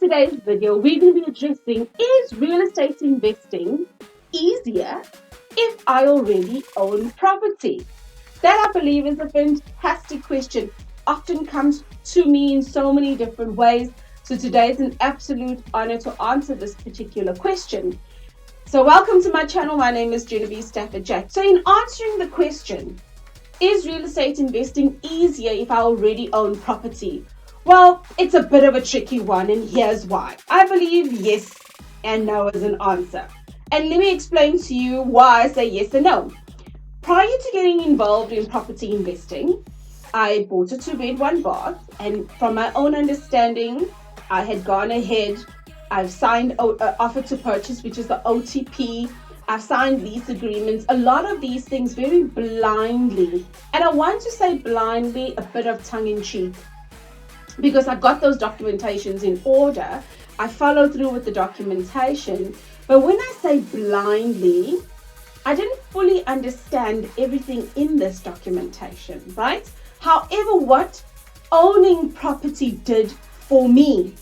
today's video, we're going to be addressing, is real estate investing easier if I already own property? That, I believe, is a fantastic question. Often comes to me in so many different ways. So today is an absolute honor to answer this particular question. So welcome to my channel. My name is Genevieve Stafford Jack. So in answering the question, is real estate investing easier if I already own property? Well, it's a bit of a tricky one, and here's why. I believe yes and no as an answer. And let me explain to you why I say yes and no. Prior to getting involved in property investing, I bought a 2-bed, 1-bath, and from my own understanding, I had gone ahead. I've signed offer to purchase, which is the OTP. I've signed lease agreements, a lot of these things very blindly. And I want to say blindly, a bit of tongue in cheek, because I got those documentations in order. I followed through with the documentation. But when I say blindly, I didn't fully understand everything in this documentation, right? However, what owning property did for me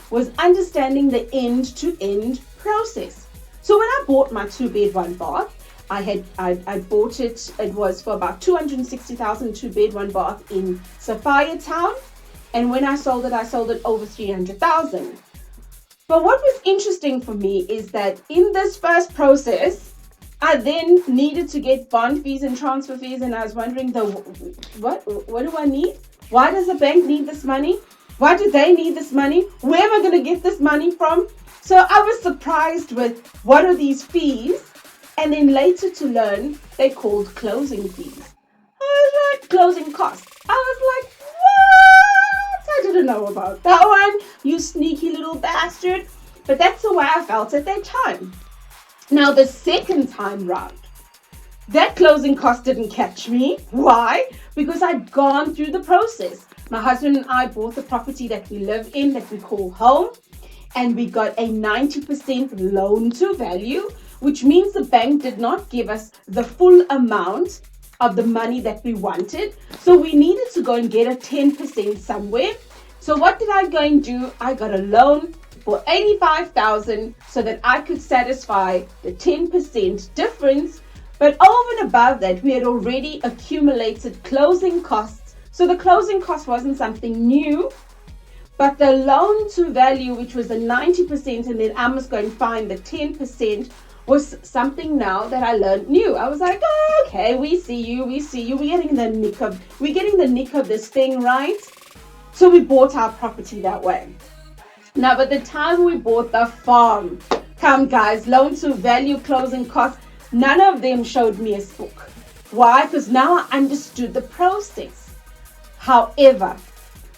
was understanding the end-to-end process. So when I bought my 2-bed, 1-bath, I bought it. It was for about 260,000, 2-bed, 1-bath in Sophia Town, and when I sold it over 300,000. But what was interesting for me is that in this first process, I then needed to get bond fees and transfer fees, and I was wondering, what do I need? Why does the bank need this money? Why do they need this money? Where am I going to get this money from? So I was surprised with what are these fees, and then later to learn they called closing fees. I was like, closing costs. I was like, what? I didn't know about that one, you sneaky little bastard. But that's the way I felt at that time. Now the second time round, that closing cost didn't catch me. Why? Because I'd gone through the process. My husband and I bought the property that we live in, that we call home, and we got a 90% loan to value, which means the bank did not give us the full amount of the money that we wanted. So we needed to go and get a 10% somewhere. So what did I go and do? I got a loan for 85,000 so that I could satisfy the 10% difference. But over and above that, we had already accumulated closing costs. So the closing cost wasn't something new, but the loan to value, which was the 90%, and then I must go and find the 10%, was something now that I learned new. I was like, oh, okay, we see you. We're getting the nick of this thing, right? So we bought our property that way. Now, by the time we bought the farm, come guys, loan to value, closing costs, none of them showed me a spook. Why? Because now I understood the process. However,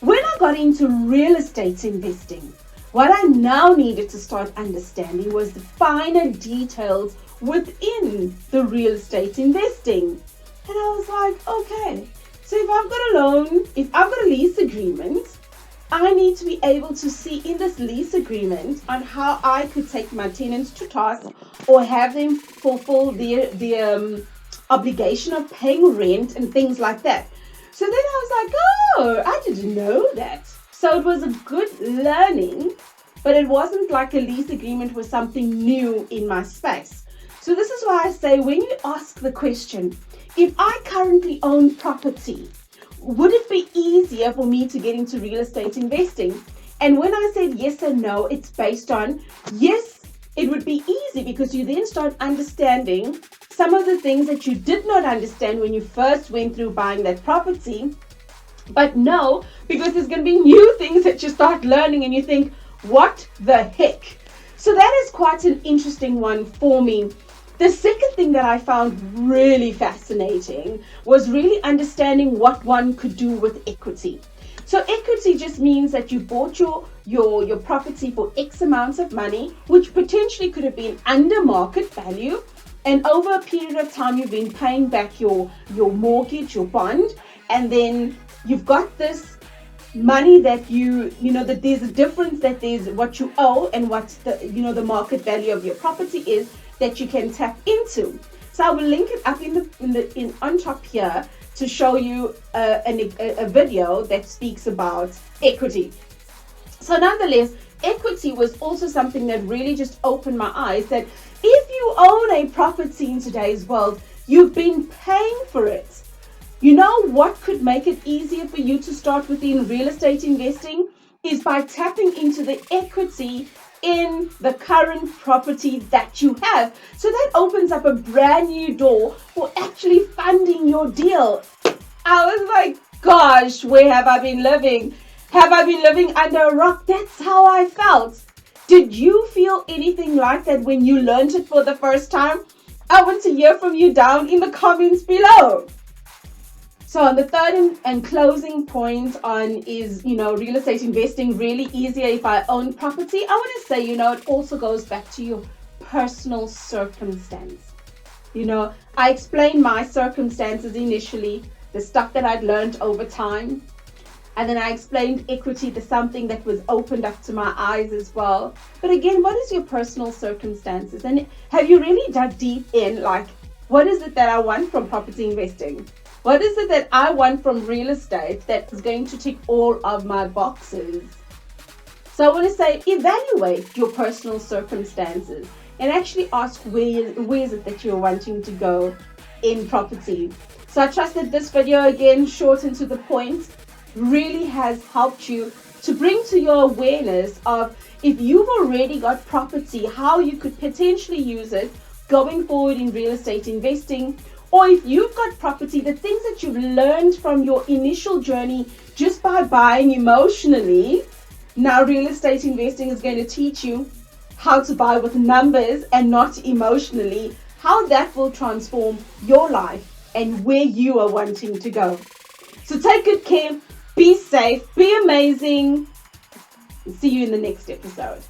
when I got into real estate investing, what I now needed to start understanding was the finer details within the real estate investing. And I was like, okay, so if I've got a loan, if I've got a lease agreement, I need to be able to see in this lease agreement on how I could take my tenants to task or have them fulfill their obligation of paying rent and things like that. So then I was like, oh, I didn't know that. So it was a good learning, but it wasn't like a lease agreement was something new in my space. So this is why I say, when you ask the question, if I currently own property, would it be easier for me to get into real estate investing? And when I said yes and no, it's based on, yes, it would be easy because you then start understanding some of the things that you did not understand when you first went through buying that property. But no, because there's going to be new things that you start learning and you think, what the heck? So that is quite an interesting one for me. The second thing that I found really fascinating was really understanding what one could do with equity. So equity just means that you bought your property for X amounts of money, which potentially could have been under market value. And over a period of time, you've been paying back your mortgage, your bond, and then you've got this money that that there's a difference, that there's what you owe and what the market value of your property is that you can tap into. So I will link it up in on top here to show you a video that speaks about equity. So nonetheless, equity was also something that really just opened my eyes, that if you own a property in today's world, you've been paying for it. You know what could make it easier for you to start within real estate investing is by tapping into the equity in the current property that you have. So that opens up a brand new door for actually funding your deal. I was like, gosh, where have I been living? Have I been living under a rock? That's how I felt. Did you feel anything like that when you learned it for the first time? I want to hear from you down in the comments below. So on the third and closing point on is, real estate investing really easier if I own property? I want to say, it also goes back to your personal circumstance. I explained my circumstances initially, the stuff that I'd learned over time. And then I explained equity to something that was opened up to my eyes as well. But again, what is your personal circumstances? And have you really dug deep in, like, what is it that I want from property investing? What is it that I want from real estate that is going to tick all of my boxes? So I want to say, evaluate your personal circumstances and actually ask where is it that you're wanting to go in property. So I trust that this video, again, short and to the point, really has helped you to bring to your awareness of, if you've already got property, how you could potentially use it going forward in real estate investing. Or if you've got property, the things that you've learned from your initial journey just by buying emotionally, now real estate investing is going to teach you how to buy with numbers and not emotionally, how that will transform your life and where you are wanting to go. So take good care, be safe, be amazing. See you in the next episode.